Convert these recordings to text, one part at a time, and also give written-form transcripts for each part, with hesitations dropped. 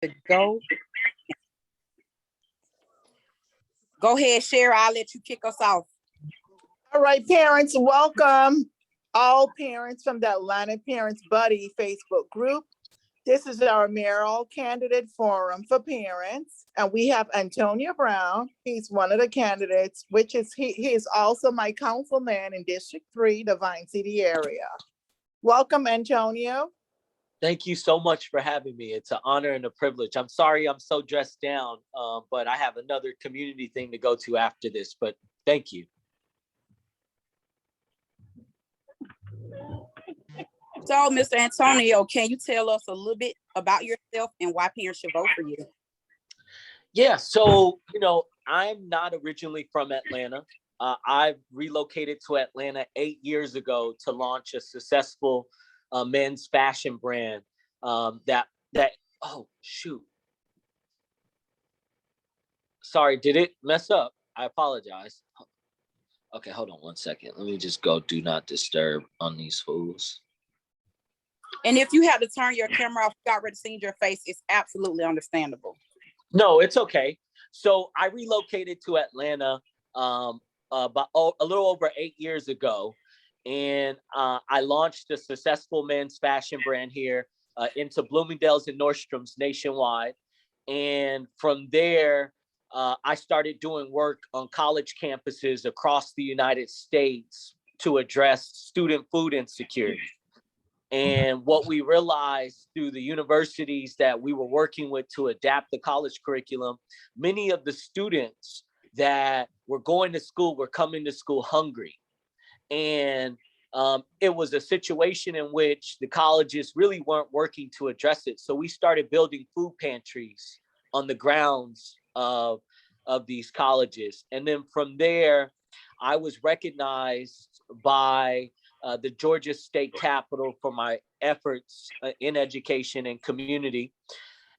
to go. Go ahead, Sherry. I'll let you kick us off. All right, parents, welcome all parents from the Atlanta Parents Buddy Facebook group. This is our Mayoral Candidate Forum for Parents, and we have Antonio Brown. He's one of the candidates, which is he is also my councilman in District 3, the Vine City area. Welcome, Antonio. Thank you so much for having me. It's an honor and a privilege. I'm sorry I'm so dressed down, but I have another community thing to go to after this, but thank you. So, Mr. Antonio, can you tell us a little bit about yourself and why parents should vote for you? Yeah, so, I'm not originally from Atlanta. I relocated to Atlanta 8 years ago to launch a successful men's fashion brand oh, shoot. Sorry, did it mess up? I apologize. Okay, hold on 1 second. Let me just go do not disturb on these fools. And if you had to turn your camera off, you already seen your face, it's absolutely understandable. No, it's okay. So I relocated to Atlanta about a little over 8 years ago. And I launched a successful men's fashion brand here into Bloomingdale's and Nordstrom's nationwide. And from there, I started doing work on college campuses across the United States to address student food insecurity. And what we realized through the universities that we were working with to adapt the college curriculum, many of the students that were going to school were coming to school hungry. And it was a situation in which the colleges really weren't working to address it. So we started building food pantries on the grounds of these colleges. And then from there, I was recognized by the Georgia State Capitol for my efforts in education and community,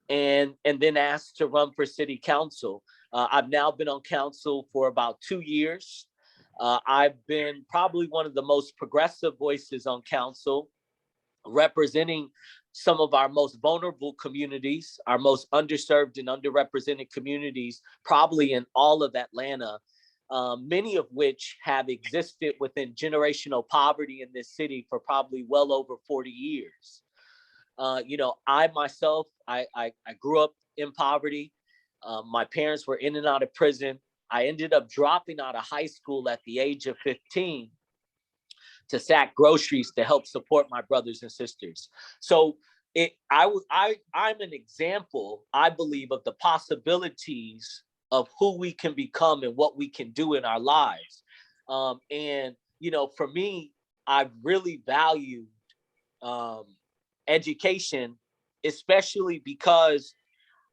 and then asked to run for city council. I've now been on council for about 2 years. I've been probably one of the most progressive voices on council, representing some of our most vulnerable communities, our most underserved and underrepresented communities, probably in all of Atlanta. Many of which have existed within generational poverty in this city for probably well over 40 years. I myself, I grew up in poverty. My parents were in and out of prison. I ended up dropping out of high school at the age of 15 to sack groceries to help support my brothers and sisters. So I'm an example, I believe, of the possibilities of who we can become and what we can do in our lives. For me, I've really valued education, especially because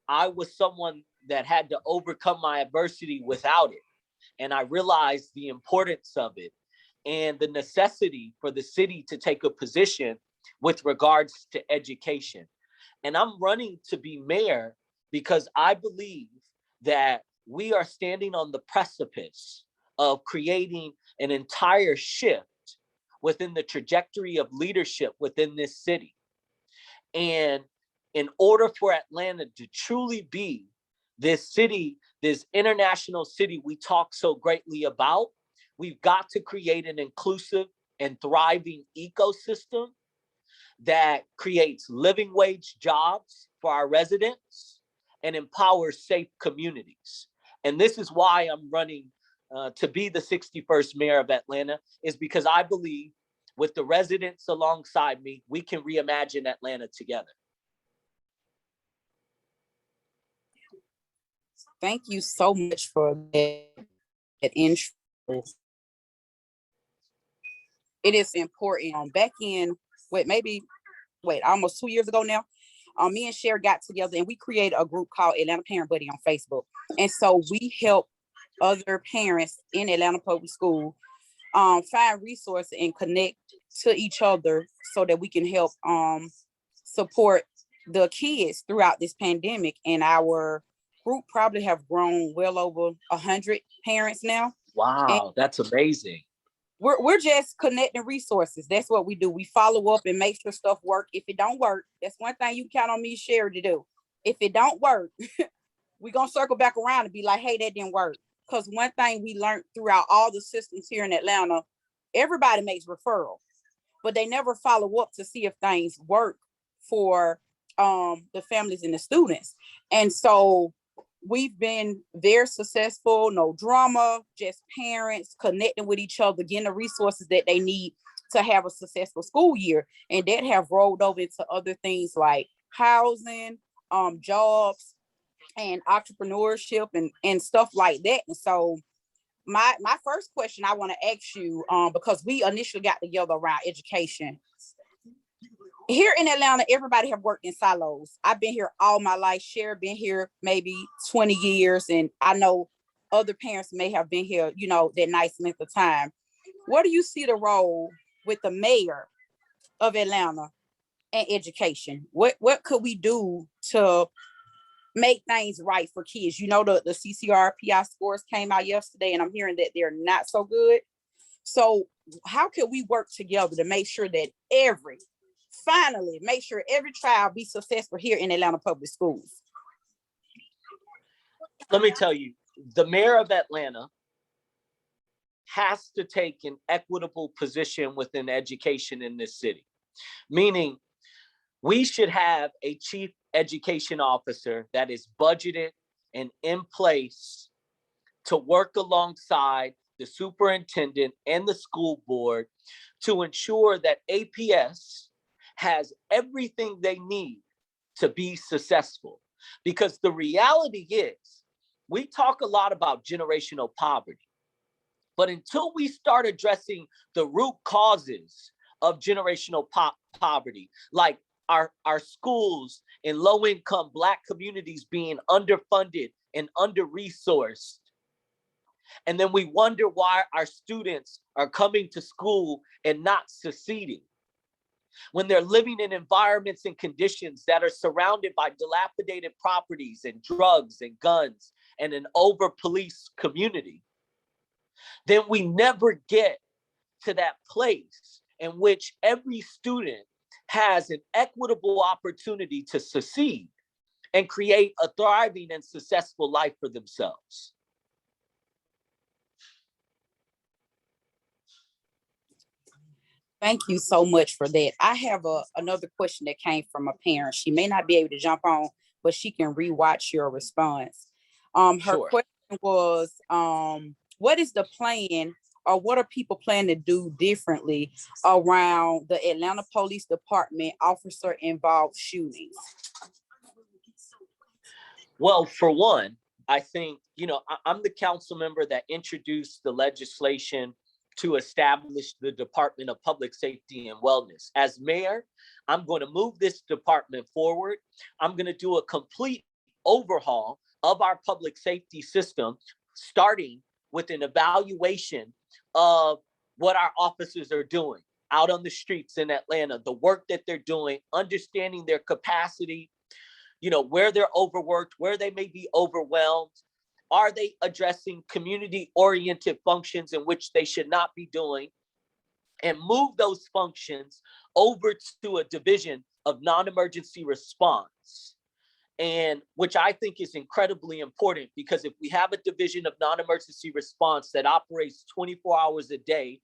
I was someone that had to overcome my adversity without it. And I realized the importance of it and the necessity for the city to take a position with regards to education. And I'm running to be mayor because I believe that we are standing on the precipice of creating an entire shift within the trajectory of leadership within this city. And in order for Atlanta to truly be this city, this international city we talk so greatly about, we've got to create an inclusive and thriving ecosystem that creates living wage jobs for our residents and empowers safe communities. And this is why I'm running to be the 61st mayor of Atlanta, is because I believe with the residents alongside me, we can reimagine Atlanta together. Thank you so much for that intro. It is important. Back in, almost 2 years ago now, me and Cher got together and we created a group called Atlanta Parent Buddy on Facebook. And so we help other parents in Atlanta Public School find resources and connect to each other so that we can help support the kids throughout this pandemic. And our group probably have grown well over 100 parents now. Wow, that's amazing. We're just connecting resources. That's what we do. We follow up and make sure stuff work. If it don't work, that's one thing you count on me, Sherry, to do. If it don't work, we're gonna circle back around and be like, hey, that didn't work. Because one thing we learned throughout all the systems here in Atlanta, everybody makes referrals, but they never follow up to see if things work for the families and the students. And so we've been very successful, no drama, just parents connecting with each other, getting the resources that they need to have a successful school year. And that have rolled over into other things like housing, jobs, and entrepreneurship and stuff like that. And so my first question I want to ask you, because we initially got together around education. Here in Atlanta, everybody have worked in silos. I've been here all my life. Cher been here maybe 20 years, and I know other parents may have been here, you know, that nice length of time. What do you see the role with the mayor of Atlanta and education? What could we do to make things right for kids? You know, the CCRPI scores came out yesterday, and I'm hearing that they're not so good. So how can we work together to make sure that finally make sure every child be successful here in Atlanta Public Schools? Let me tell you, the mayor of Atlanta has to take an equitable position within education in this city, meaning we should have a chief education officer that is budgeted and in place to work alongside the superintendent and the school board to ensure that APS has everything they need to be successful. Because the reality is, we talk a lot about generational poverty, but until we start addressing the root causes of generational poverty, like our schools in low-income Black communities being underfunded and under-resourced, and then we wonder why our students are coming to school and not succeeding, when they're living in environments and conditions that are surrounded by dilapidated properties and drugs and guns and an over-policed community, then we never get to that place in which every student has an equitable opportunity to succeed and create a thriving and successful life for themselves. Thank you so much for that. I have another question that came from a parent. She may not be able to jump on, but she can rewatch your response. Her Sure. question was, what is the plan, or what are people planning to do differently around the Atlanta Police Department officer involved shootings? Well, for one, I think, I'm the council member that introduced the legislation to establish the Department of Public Safety and Wellness. As mayor, I'm going to move this department forward. I'm going to do a complete overhaul of our public safety system, starting with an evaluation of what our officers are doing out on the streets in Atlanta, the work that they're doing, understanding their capacity, where they're overworked, where they may be overwhelmed. Are they addressing community-oriented functions in which they should not be doing? And move those functions over to a division of non-emergency response, and which I think is incredibly important, because if we have a division of non-emergency response that operates 24 hours a day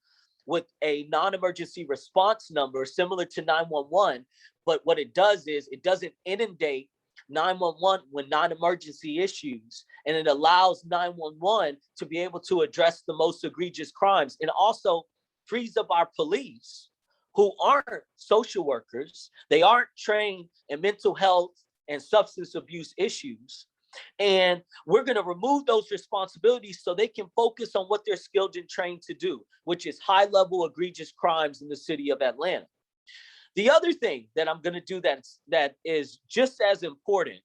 with a non-emergency response number similar to 911, but what it does is it doesn't inundate 911 when non-emergency issues, and it allows 911 to be able to address the most egregious crimes, and also frees up our police, who aren't social workers. They aren't trained in mental health and substance abuse issues. And we're going to remove those responsibilities so they can focus on what they're skilled and trained to do, which is high-level egregious crimes in the city of Atlanta. The other thing that I'm going to do that is just as important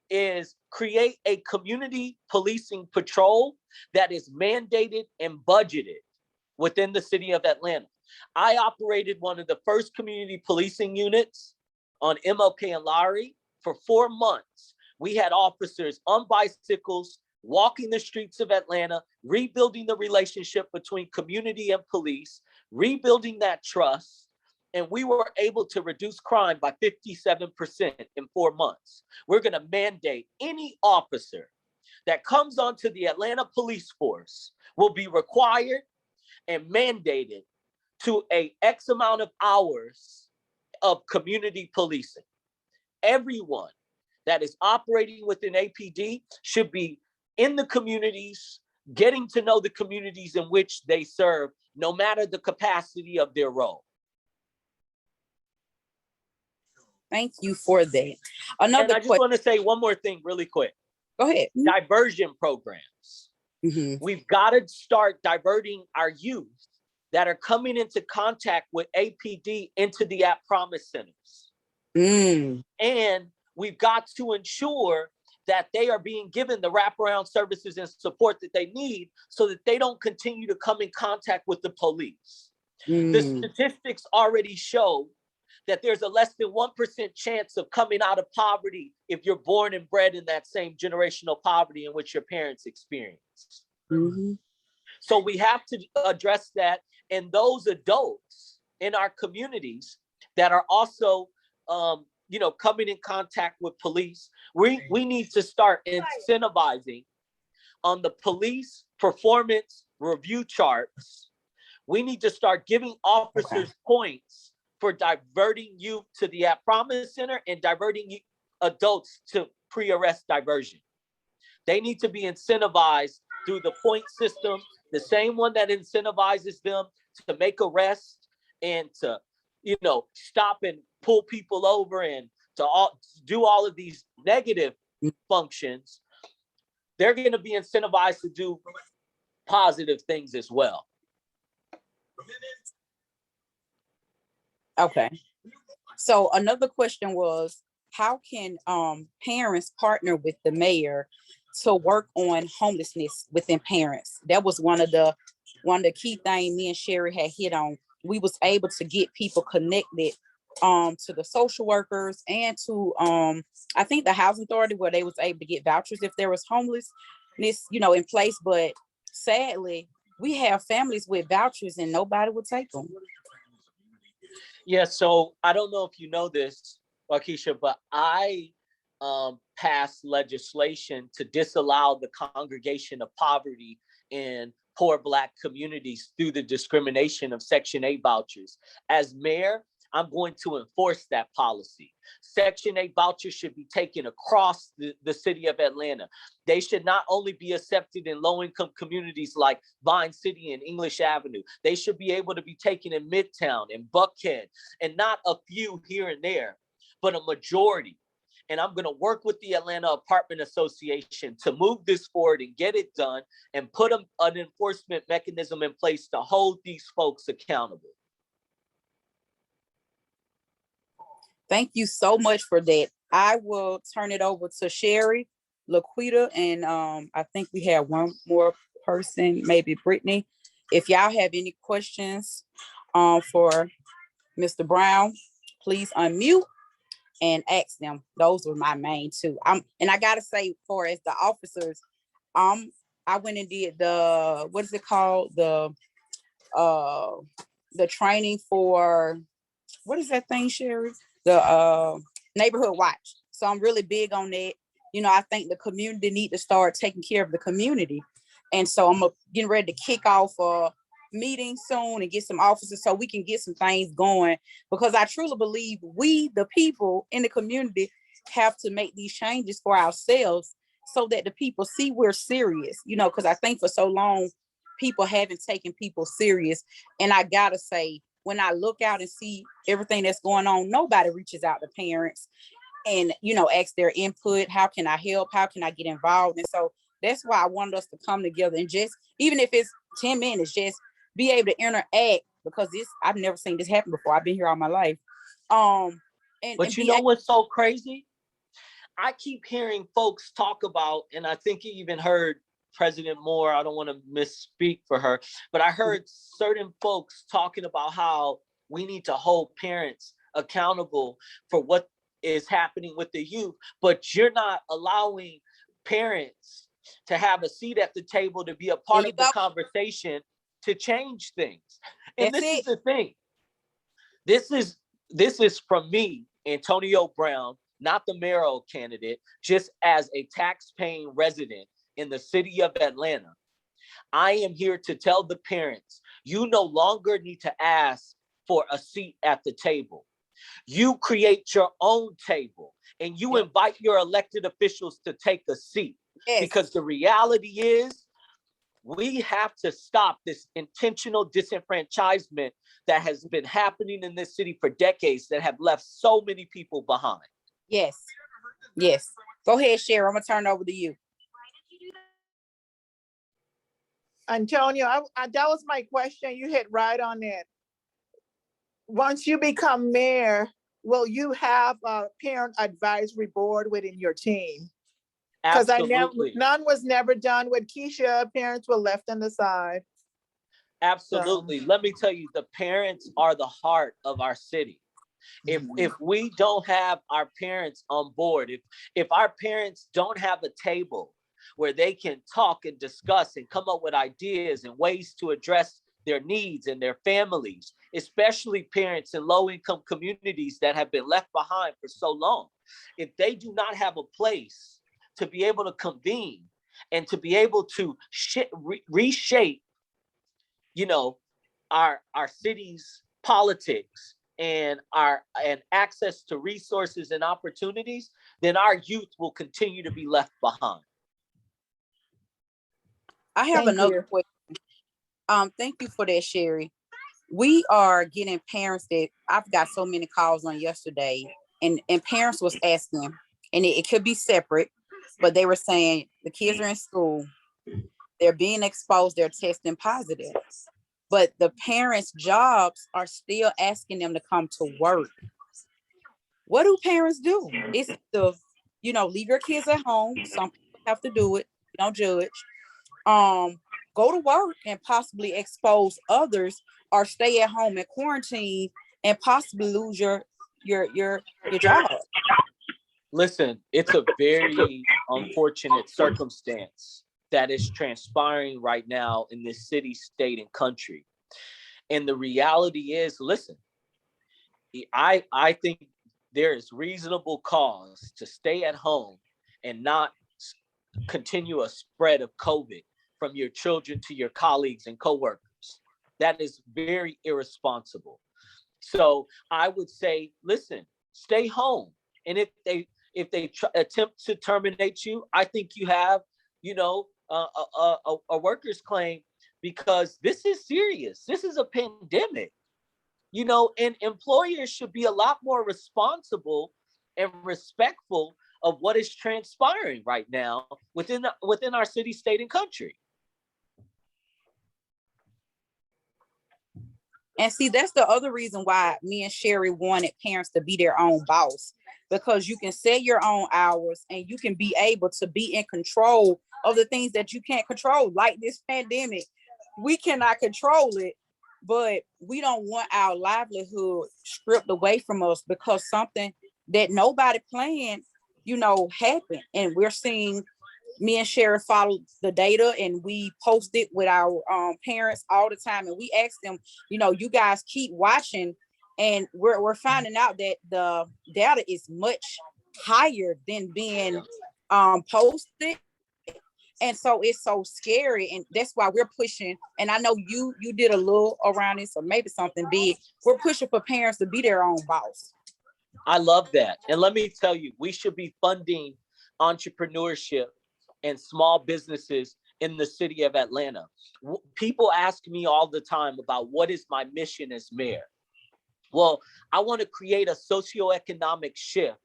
is create a community policing patrol that is mandated and budgeted within the city of Atlanta. I operated one of the first community policing units on MLK and Lowry for 4 months. We had officers on bicycles walking the streets of Atlanta, rebuilding the relationship between community and police, rebuilding that trust, and we were able to reduce crime by 57% in 4 months. We're going to mandate any officer that comes onto the Atlanta police force will be required and mandated to a X amount of hours of community policing. Everyone that is operating within APD should be in the communities, getting to know the communities in which they serve, no matter the capacity of their role. Thank you for that. And Another I just question. want to say one more thing really quick. Go ahead. Diversion programs. We've got to start diverting our youth that are coming into contact with APD into the At Promise centers. And we've got to ensure that they are being given the wraparound services and support that they need so that they don't continue to come in contact with the police. The statistics already show that there's a less than 1% chance of coming out of poverty if you're born and bred in that same generational poverty in which your parents experienced. So we have to address that. And those adults in our communities that are also, coming in contact with police, we need to start incentivizing on the police performance review charts. We need to start giving officers points for diverting youth to the At Promise Center and diverting adults to pre-arrest diversion. They need to be incentivized through the point system, the same one that incentivizes them to make arrests and to, stop and pull people over and to do all of these negative functions. They're going to be incentivized to do positive things as well. Okay. So another question was, how can parents partner with the mayor to work on homelessness within parents? That was one of the key things me and Sherry had hit on. We was able to get people connected to the social workers and to I think the housing authority, where they was able to get vouchers if there was homelessness, in place. But sadly, we have families with vouchers and nobody would take them. Yeah, so I don't know if you know this, Waukesha, but I passed legislation to disallow the congregation of poverty in poor Black communities through the discrimination of Section 8 vouchers. As mayor, I'm going to enforce that policy. Section 8 vouchers should be taken across the city of Atlanta. They should not only be accepted in low-income communities like Vine City and English Avenue. They should be able to be taken in Midtown and Buckhead, and not a few here and there, but a majority. And I'm going to work with the Atlanta Apartment Association to move this forward and get it done and put an enforcement mechanism in place to hold these folks accountable. Thank you so much for that. I will turn it over to Sherry, Laquita, and I think we have one more person, maybe Brittany. If y'all have any questions for Mr. Brown, please unmute and ask them. Those were my main two. And I gotta say, for as the officers, I went and did the, what is it called? The training for, what is that thing, Sherry? The neighborhood watch. So I'm really big on that. I think the community need to start taking care of the community. And so I'm getting ready to kick off a meeting soon and get some officers so we can get some things going, because I truly believe we, the people in the community, have to make these changes for ourselves so that the people see we're serious, because I think for so long, people haven't taken people serious. And I gotta say, when I look out and see everything that's going on, nobody reaches out to parents and, ask their input. How can I help? How can I get involved? And so that's why I wanted us to come together and just, even if it's 10 minutes, just be able to interact, because I've never seen this happen before. I've been here all my life. But you know what's so crazy? I keep hearing folks talk about, and I think you even heard President Moore, I don't want to misspeak for her, but I heard certain folks talking about how we need to hold parents accountable for what is happening with the youth, but you're not allowing parents to have a seat at the table to be a part of the conversation to change things. And this is the thing. This is from me, Antonio Brown, not the mayoral candidate, just as a tax-paying resident in the city of Atlanta. I am here to tell the parents, you no longer need to ask for a seat at the table. You create your own table and you invite your elected officials to take a seat. Yes. Because the reality is, we have to stop this intentional disenfranchisement that has been happening in this city for decades that have left so many people behind. Yes. Yes. Go ahead, Sherry. I'm going to turn it over to you. Antonio, that was my question. You hit right on it. Once you become mayor, will you have a parent advisory board within your team? Because none was never done with Keisha. Parents were left on the side. Absolutely. So, let me tell you, the parents are the heart of our city. If we don't have our parents on board, if our parents don't have a table where they can talk and discuss and come up with ideas and ways to address their needs and their families, especially parents in low-income communities that have been left behind for so long, if they do not have a place to be able to convene and to be able to reshape, our city's politics and access to resources and opportunities, then our youth will continue to be left behind. I have another question. Thank you for that, Sherry. We are getting parents that I've got so many calls on yesterday, and parents was asking, and it could be separate, but they were saying the kids are in school, they're being exposed, they're testing positive, but the parents' jobs are still asking them to come to work. What do parents do? It's leave your kids at home. Some people have to do it. We don't judge. Go to work and possibly expose others, or stay at home and quarantine and possibly lose your job. Listen, it's a very unfortunate circumstance that is transpiring right now in this city, state, and country. And the reality is, listen, I think there is reasonable cause to stay at home and not continue a spread of COVID from your children to your colleagues and coworkers. That is very irresponsible. So I would say, listen, stay home. And if they attempt to terminate you, I think you have, a workers' claim, because this is serious. This is a pandemic, and employers should be a lot more responsible and respectful of what is transpiring right now within our city, state, and country. And see, that's the other reason why me and Sherry wanted parents to be their own boss, because you can set your own hours and you can be able to be in control of the things that you can't control, like this pandemic. We cannot control it, but we don't want our livelihood stripped away from us because something that nobody planned, happened. And we're seeing, me and Sherry follow the data, and we post it with our parents all the time. And we ask them, you guys keep watching, and we're finding out that the data is much higher than being posted. And so it's so scary, and that's why we're pushing. And I know you did a little around this, or maybe something big. We're pushing for parents to be their own boss. I love that. And let me tell you, we should be funding entrepreneurship and small businesses in the city of Atlanta. People ask me all the time about what is my mission as mayor. Well, I want to create a socioeconomic shift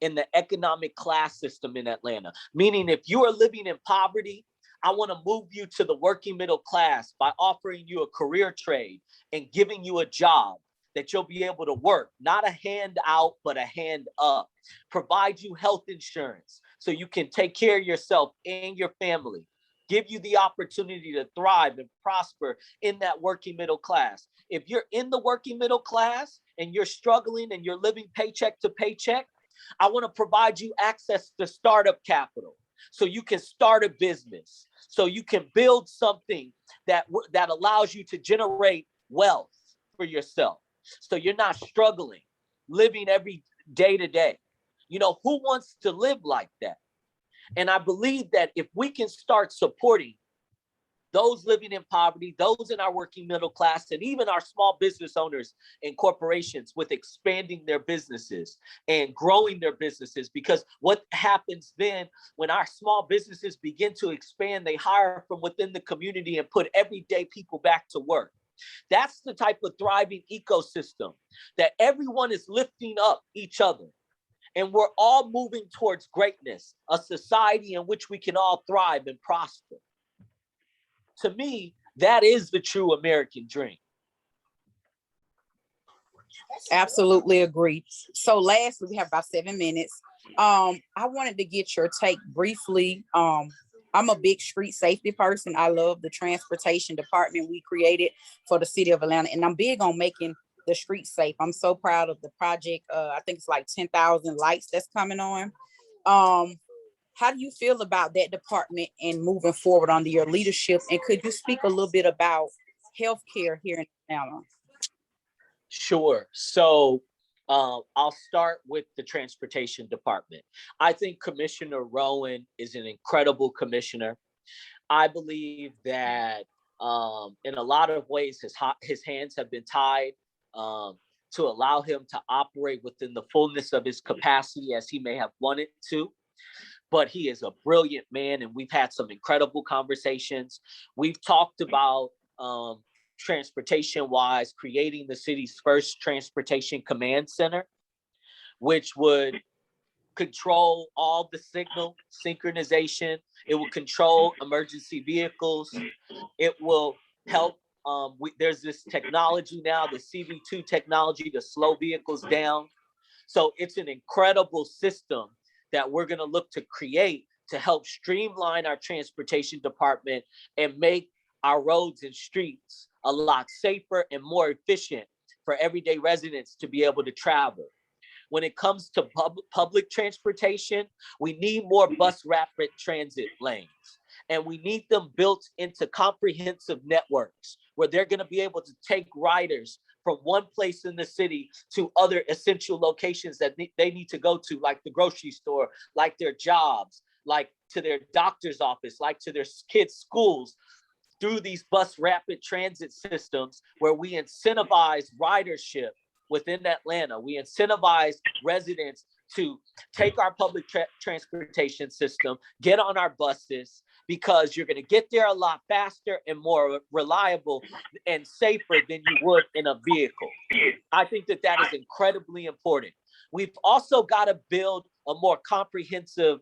in the economic class system in Atlanta. Meaning, if you are living in poverty, I want to move you to the working middle class by offering you a career trade and giving you a job that you'll be able to work, not a hand out, but a hand up. Provide you health insurance so you can take care of yourself and your family. Give you the opportunity to thrive and prosper in that working middle class. If you're in the working middle class and you're struggling and you're living paycheck to paycheck, I want to provide you access to startup capital so you can start a business, so you can build something that allows you to generate wealth for yourself. So you're not struggling, living every day to day. You know, who wants to live like that? And I believe that if we can start supporting those living in poverty, those in our working middle class, and even our small business owners and corporations with expanding their businesses and growing their businesses. Because what happens then when our small businesses begin to expand, they hire from within the community and put everyday people back to work. That's the type of thriving ecosystem that everyone is lifting up each other. And we're all moving towards greatness, a society in which we can all thrive and prosper. To me, that is the true American dream. Absolutely agree. So lastly, we have about 7 minutes. I wanted to get your take briefly. I'm a big street safety person. I love the transportation department we created for the city of Atlanta, and I'm big on making the streets safe. I'm so proud of the project. I think it's like 10,000 lights that's coming on. How do you feel about that department and moving forward under your leadership? And could you speak a little bit about healthcare here in Atlanta? Sure. So I'll start with the transportation department. I think Commissioner Rowan is an incredible commissioner. I believe that in a lot of ways, his hands have been tied to allow him to operate within the fullness of his capacity as he may have wanted to. But he is a brilliant man, and we've had some incredible conversations. We've talked about transportation-wise, creating the city's first transportation command center, which would control all the signal synchronization. It will control emergency vehicles. It will help. There's this technology now, the CV2 technology, to slow vehicles down. So it's an incredible system that we're going to look to create to help streamline our transportation department and make our roads and streets a lot safer and more efficient for everyday residents to be able to travel. When it comes to public transportation, we need more bus rapid transit lanes, and we need them built into comprehensive networks where they're going to be able to take riders from one place in the city to other essential locations that they need to go to, like the grocery store, like their jobs, like to their doctor's office, like to their kids' schools, through these bus rapid transit systems where we incentivize ridership within Atlanta. We incentivize residents to take our public transportation system, get on our buses, because you're going to get there a lot faster and more reliable and safer than you would in a vehicle. I think that that is incredibly important. We've also got to build a more comprehensive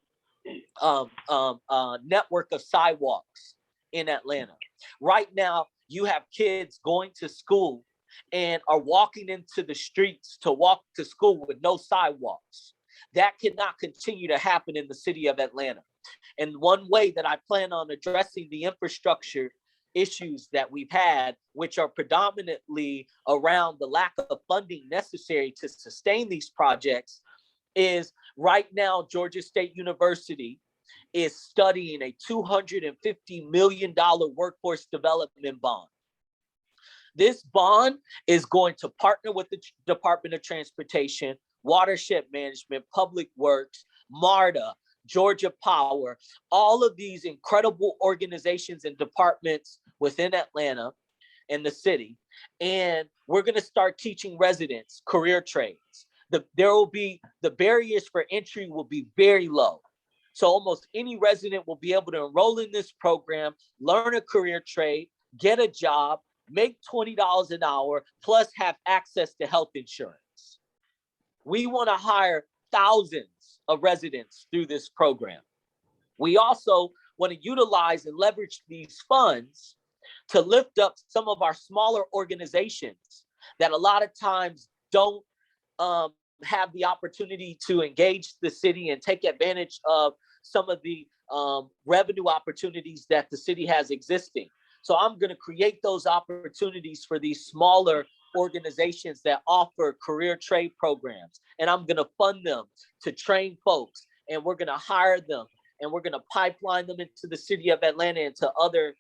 network of sidewalks in Atlanta. Right now, you have kids going to school and are walking into the streets to walk to school with no sidewalks. That cannot continue to happen in the city of Atlanta. And one way that I plan on addressing the infrastructure issues that we've had, which are predominantly around the lack of funding necessary to sustain these projects, is right now Georgia State University is studying a $250 million workforce development bond. This bond is going to partner with the Department of Transportation, Watershed Management, Public Works, MARTA, Georgia Power, all of these incredible organizations and departments within Atlanta and the city. And we're going to start teaching residents career trades. The barriers for entry will be very low. So almost any resident will be able to enroll in this program, learn a career trade, get a job, make $20 an hour, plus have access to health insurance. We want to hire thousands of residents through this program. We also want to utilize and leverage these funds to lift up some of our smaller organizations that a lot of times don't have the opportunity to engage the city and take advantage of some of the revenue opportunities that the city has existing. So I'm going to create those opportunities for these smaller organizations that offer career trade programs. And I'm going to fund them to train folks. And we're going to hire them. And we're going to pipeline them into the city of Atlanta and to other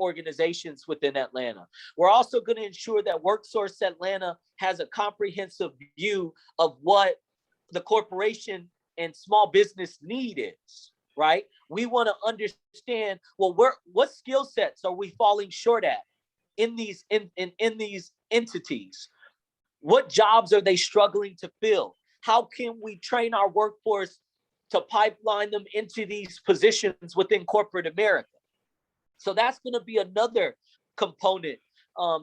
organizations within Atlanta. We're also going to ensure that WorkSource Atlanta has a comprehensive view of what the corporation and small business need is, right? We want to understand, well, what skill sets are we falling short at in these these entities? What jobs are they struggling to fill? How can we train our workforce to pipeline them into these positions within corporate America? So that's going to be another component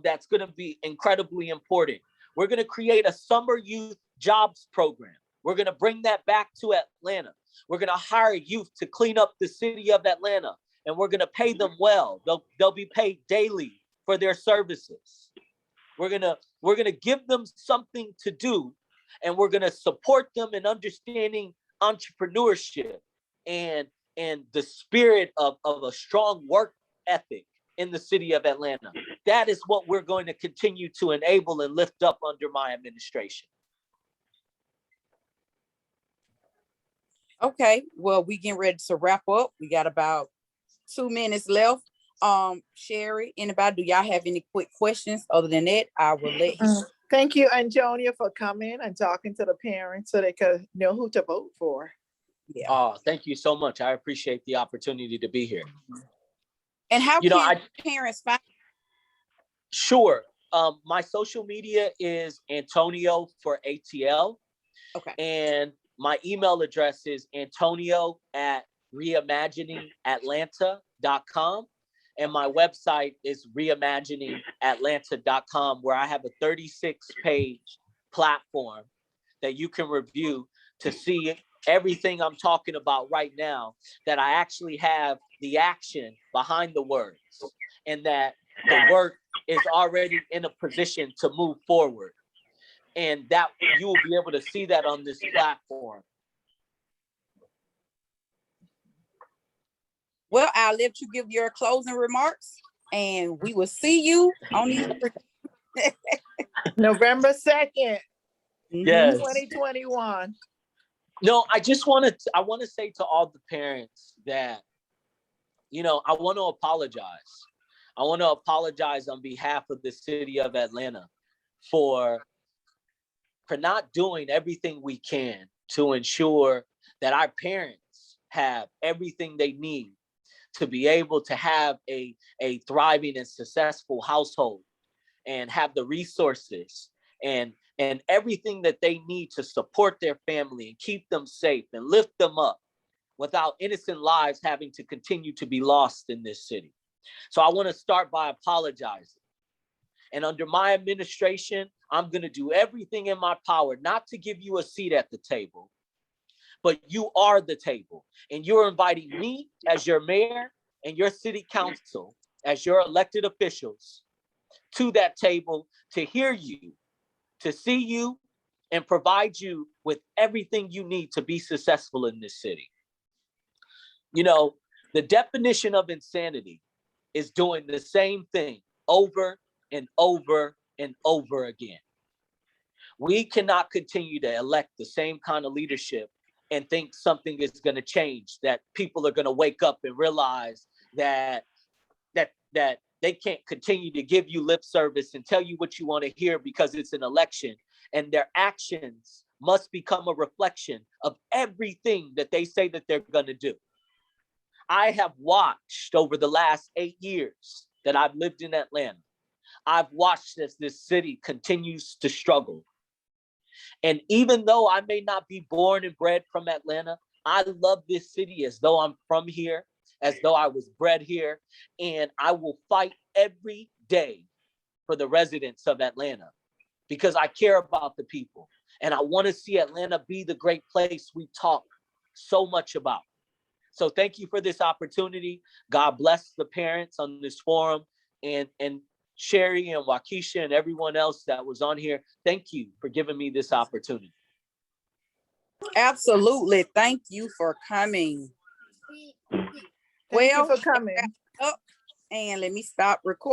that's going to be incredibly important. We're going to create a summer youth jobs program. We're going to bring that back to Atlanta. We're going to hire youth to clean up the city of Atlanta, and we're going to pay them well. They'll be paid daily for their services. We're gonna give them something to do, and we're gonna support them in understanding entrepreneurship and the spirit of a strong work ethic in the city of Atlanta. That is what we're going to continue to enable and lift up under my administration. Okay, well, we getting ready to wrap up. We got about 2 minutes left. Sherry, anybody, do y'all have any quick questions? Other than that, I will let you. Thank you, Antonia, for coming and talking to the parents so they could know who to vote for. Yeah. Thank you so much. I appreciate the opportunity to be here. And how can parents find? Sure. My social media is Antonio for ATL. Okay. And my email address is antonio@reimaginingatlanta.com. And my website is reimaginingatlanta.com, where I have a 36-page platform that you can review to see everything I'm talking about right now, that I actually have the action behind the words, and that the work is already in a position to move forward. And that you will be able to see that on this platform. Well, I'll let you give your closing remarks, and we will see you on these. November 2nd, Yes. 2021. No, I want to say to all the parents that, I want to apologize. I want to apologize on behalf of the city of Atlanta for not doing everything we can to ensure that our parents have everything they need to be able to have a thriving and successful household, and have the resources and everything that they need to support their family and keep them safe and lift them up without innocent lives having to continue to be lost in this city. So I want to start by apologizing. And under my administration, I'm going to do everything in my power not to give you a seat at the table, but you are the table. And you're inviting me as your mayor and your city council as your elected officials to that table to hear you, to see you, and provide you with everything you need to be successful in this city. The definition of insanity is doing the same thing over and over and over again. We cannot continue to elect the same kind of leadership and think something is going to change, that people are going to wake up and realize that they can't continue to give you lip service and tell you what you want to hear because it's an election, and their actions must become a reflection of everything that they say that they're going to do. I have watched over the last 8 years that I've lived in Atlanta. I've watched as this city continues to struggle. And even though I may not be born and bred from Atlanta, I love this city as though I'm from here, as though I was bred here. And I will fight every day for the residents of Atlanta because I care about the people. And I want to see Atlanta be the great place we talk so much about. So thank you for this opportunity. God bless the parents on this forum, and Sherry and Waukesha and everyone else that was on here. Thank you for giving me this opportunity. Absolutely. Thank you for coming. Thank you for coming. And let me stop recording.